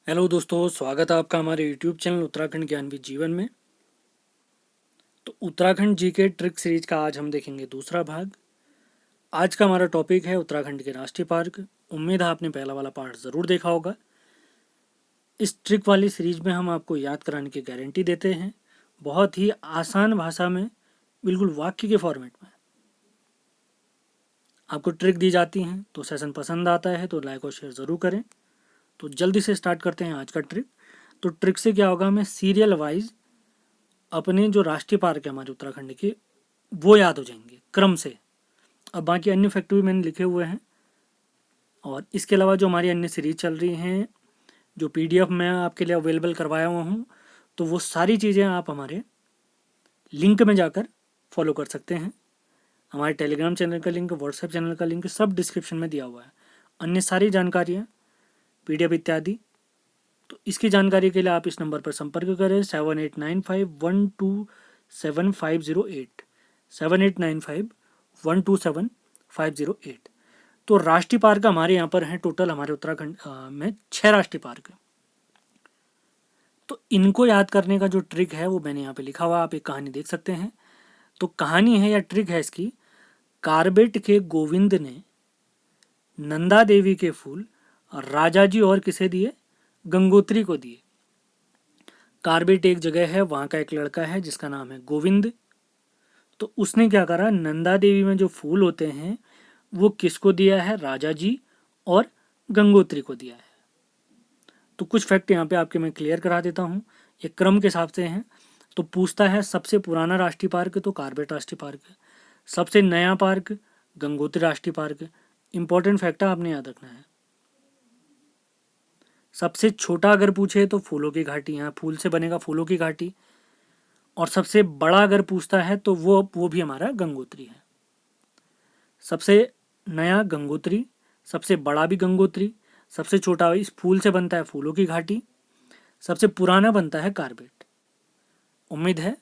Hello दोस्तों, स्वागत है आपका हमारे यूट्यूब चैनल उत्तराखंड ज्ञान विद जीवन में। तो उत्तराखंड जी के ट्रिक सीरीज का आज हम देखेंगे दूसरा भाग। आज का हमारा टॉपिक है उत्तराखंड के राष्ट्रीय पार्क। उम्मीद है आपने पहला वाला पार्ट ज़रूर देखा होगा। इस ट्रिक वाली सीरीज में हम आपको याद कराने की गारंटी देते हैं, बहुत ही आसान भाषा में, बिल्कुल वाक्य के फॉर्मेट में आपको ट्रिक दी जाती हैं। तो सेशन पसंद आता है तो लाइक और शेयर ज़रूर करें। तो जल्दी से स्टार्ट करते हैं आज का ट्रिक। तो ट्रिक से क्या होगा, हमें सीरियल वाइज अपने जो राष्ट्रीय पार्क है हमारे उत्तराखंड के, वो याद हो जाएंगे क्रम से। अब बाकी अन्य फैक्ट भी मैंने लिखे हुए हैं, और इसके अलावा जो हमारी अन्य सीरीज चल रही हैं, जो पीडीएफ मैं आपके लिए अवेलेबल करवाया हुआ हूँ, तो वो सारी चीज़ें आप हमारे लिंक में जाकर फॉलो कर सकते हैं। हमारे टेलीग्राम चैनल का लिंक, व्हाट्सएप चैनल का लिंक सब डिस्क्रिप्शन में दिया हुआ है। अन्य सारी जानकारियाँ, पीडीएफ इत्यादि, तो इसकी जानकारी के लिए आप इस नंबर पर संपर्क करें 7895127508 7895127508। तो राष्ट्रीय पार्क हमारे यहाँ पर हैं टोटल, हमारे उत्तराखंड में 6 राष्ट्रीय पार्क हैं। तो इनको याद करने का जो ट्रिक है वो मैंने यहाँ पे लिखा हुआ, आप एक कहानी देख सकते हैं। तो कहानी है या ट्रिक है इसकी, कार्बेट के गोविंद ने नंदा देवी के फूल राजा जी और किसे दिए, गंगोत्री को दिए। कार्बेट एक जगह है, वहाँ का एक लड़का है जिसका नाम है गोविंद। तो उसने क्या करा, नंदा देवी में जो फूल होते हैं वो किसको दिया है, राजा जी और गंगोत्री को दिया है। तो कुछ फैक्ट यहाँ पे आपके मैं क्लियर करा देता हूँ, ये क्रम के हिसाब से हैं। तो पूछता है सबसे पुराना राष्ट्रीय पार्क, तो कार्बेट राष्ट्रीय पार्क है। सबसे नया पार्क, गंगोत्री राष्ट्रीय पार्क। इंपॉर्टेंट फैक्ट आपने याद रखना है। सबसे छोटा अगर पूछे तो फूलों की घाटी, यहाँ फूल से बनेगा फूलों की घाटी। और सबसे बड़ा अगर पूछता है तो वो भी हमारा गंगोत्री है। सबसे नया गंगोत्री, सबसे बड़ा भी गंगोत्री, सबसे छोटा इस फूल से बनता है फूलों की घाटी, सबसे पुराना बनता है कार्बेट। उम्मीद है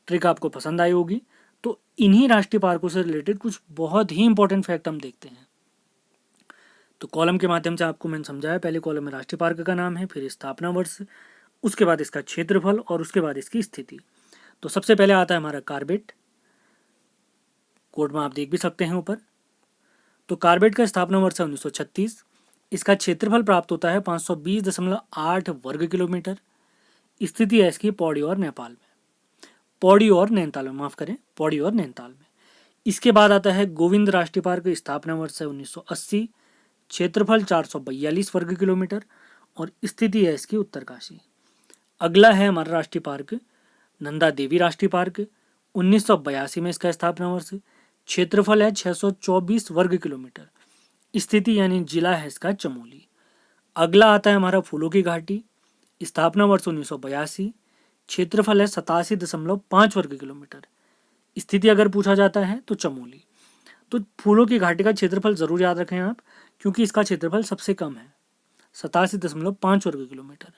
ट्रिक आपको पसंद आई होगी। तो इन्हीं राष्ट्रीय पार्कों से रिलेटेड कुछ बहुत ही इंपॉर्टेंट फैक्ट हम देखते हैं। तो कॉलम के माध्यम से आपको मैंने समझाया, पहले कॉलम में राष्ट्रीय पार्क का नाम है, फिर स्थापना वर्ष, उसके बाद इसका क्षेत्रफल और उसके बाद इसकी स्थिति। तो सबसे पहले आता है हमारा कार्बेट, कोड में आप देख भी सकते हैं ऊपर। तो कार्बेट का स्थापना वर्ष है 1936। इसका क्षेत्रफल प्राप्त होता है 520.8 वर्ग किलोमीटर। स्थिति है इसकी पौड़ी और नेपाल में, पौड़ी और नैनीताल में, माफ करें, पौड़ी और नैनीताल में। इसके बाद आता है गोविंद राष्ट्रीय पार्क, स्थापना वर्ष है 1980। क्षेत्रफल 442 वर्ग किलोमीटर और स्थिति है इसकी उत्तरकाशी। अगला है हमारा राष्ट्रीय पार्क नंदा देवी राष्ट्रीय पार्क, 1982 में इसका स्थापना वर्ष। क्षेत्रफल है 624 वर्ग किलोमीटर। स्थिति यानी जिला है इसका चमोली। अगला आता है हमारा फूलों की घाटी, स्थापना वर्ष 1982। क्षेत्रफल है 87.5 वर्ग किलोमीटर। स्थिति अगर पूछा जाता है तो चमोली। तो फूलों की घाटी का क्षेत्रफल जरूर याद रखें आप, क्योंकि इसका क्षेत्रफल सबसे कम है, 87.5 वर्ग किलोमीटर।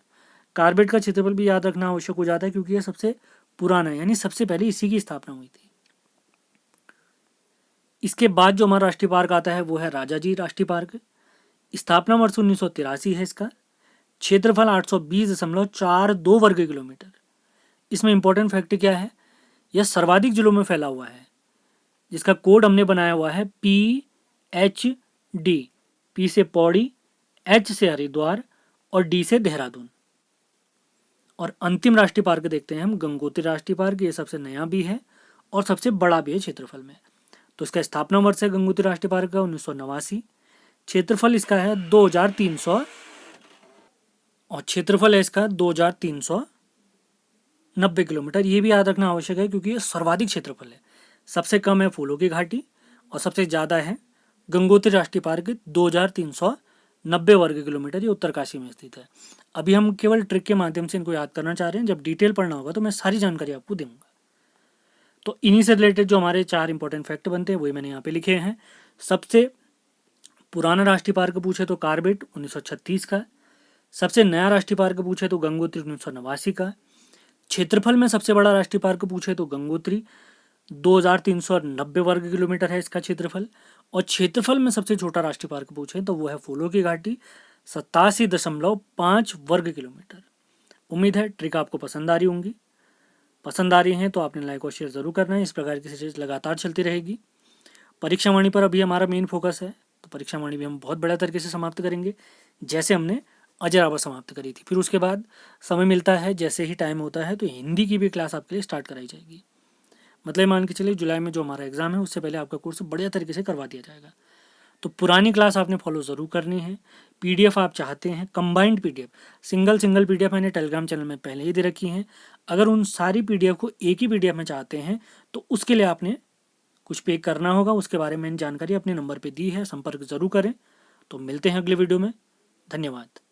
कार्बेट का क्षेत्रफल भी याद रखना आवश्यक हो जाता है, क्योंकि यह सबसे पुराना है, यानी सबसे पहले इसी की स्थापना हुई थी। इसके बाद जो हमारा राष्ट्रीय पार्क आता है वो है राजा जी राष्ट्रीय पार्क। स्थापना वर्ष 1983 है इसका। क्षेत्रफल 820.42 वर्ग किलोमीटर। इसमें इंपॉर्टेंट फैक्ट क्या है, यह सर्वाधिक जिलों में फैला हुआ है, जिसका कोड हमने बनाया हुआ है PHD। P से पौड़ी, H से हरिद्वार और D से देहरादून। और अंतिम राष्ट्रीय पार्क देखते हैं हम, गंगोत्री राष्ट्रीय पार्क। ये सबसे नया भी है और सबसे बड़ा भी है क्षेत्रफल में। तो इसका स्थापना वर्ष है गंगोत्री राष्ट्रीय पार्क का 1989। क्षेत्रफल इसका है 2300 और क्षेत्रफल है इसका 2390 किलोमीटर। ये भी याद रखना आवश्यक है, क्योंकि ये सर्वाधिक क्षेत्रफल है। सबसे कम है फूलों की घाटी और सबसे ज़्यादा है गंगोत्री राष्ट्रीय पार्क, 2390 वर्ग किलोमीटर। ये उत्तरकाशी में स्थित है। अभी हम केवल ट्रिक के माध्यम से इनको याद करना चाह रहे हैं, जब डिटेल पढ़ना होगा तो मैं सारी जानकारी आपको दूंगा। तो इन्हीं से रिलेटेड जो हमारे 4 इंपॉर्टेंट फैक्ट बनते हैं वही मैंने यहाँ पे लिखे हैं। सबसे पुराना राष्ट्रीय पार्क पूछे तो कार्बेट 1936 का। सबसे नया राष्ट्रीय पार्क पूछे तो गंगोत्री 1989 का। क्षेत्रफल में सबसे बड़ा राष्ट्रीय पार्क पूछे तो गंगोत्री, 2390 वर्ग किलोमीटर है इसका क्षेत्रफल। और क्षेत्रफल में सबसे छोटा राष्ट्रीय पार्क पूछे तो वो है फूलों की घाटी, 87.5 वर्ग किलोमीटर। उम्मीद है ट्रिक आपको पसंद आ रही होंगी। पसंद आ रही हैं तो आपने लाइक और शेयर ज़रूर करना है। इस प्रकार की सीरीज लगातार चलती रहेगी। परीक्षा वाणी पर अभी हमारा मेन फोकस है, तो परीक्षा वाणी भी हम बहुत बड़ा तरीके से समाप्त करेंगे, जैसे हमने अजरावर समाप्त करी थी। फिर उसके बाद समय मिलता है, जैसे ही टाइम होता है, तो हिंदी की भी क्लास आपके लिए स्टार्ट कराई जाएगी। मतलब मान के चलिए जुलाई में जो हमारा एग्जाम है उससे पहले आपका कोर्स बढ़िया तरीके से करवा दिया जाएगा। तो पुरानी क्लास आपने फॉलो ज़रूर करनी है। पीडीएफ आप चाहते हैं, कंबाइंड पीडीएफ, सिंगल पीडीएफ मैंने टेलीग्राम चैनल में पहले ही दे रखी हैं। अगर उन सारी पीडीएफ को एक ही पीडीएफ में चाहते हैं तो उसके लिए आपने कुछ पे करना होगा। उसके बारे में जानकारी अपने नंबर पे दी है, संपर्क ज़रूर करें। तो मिलते हैं अगले वीडियो में। धन्यवाद।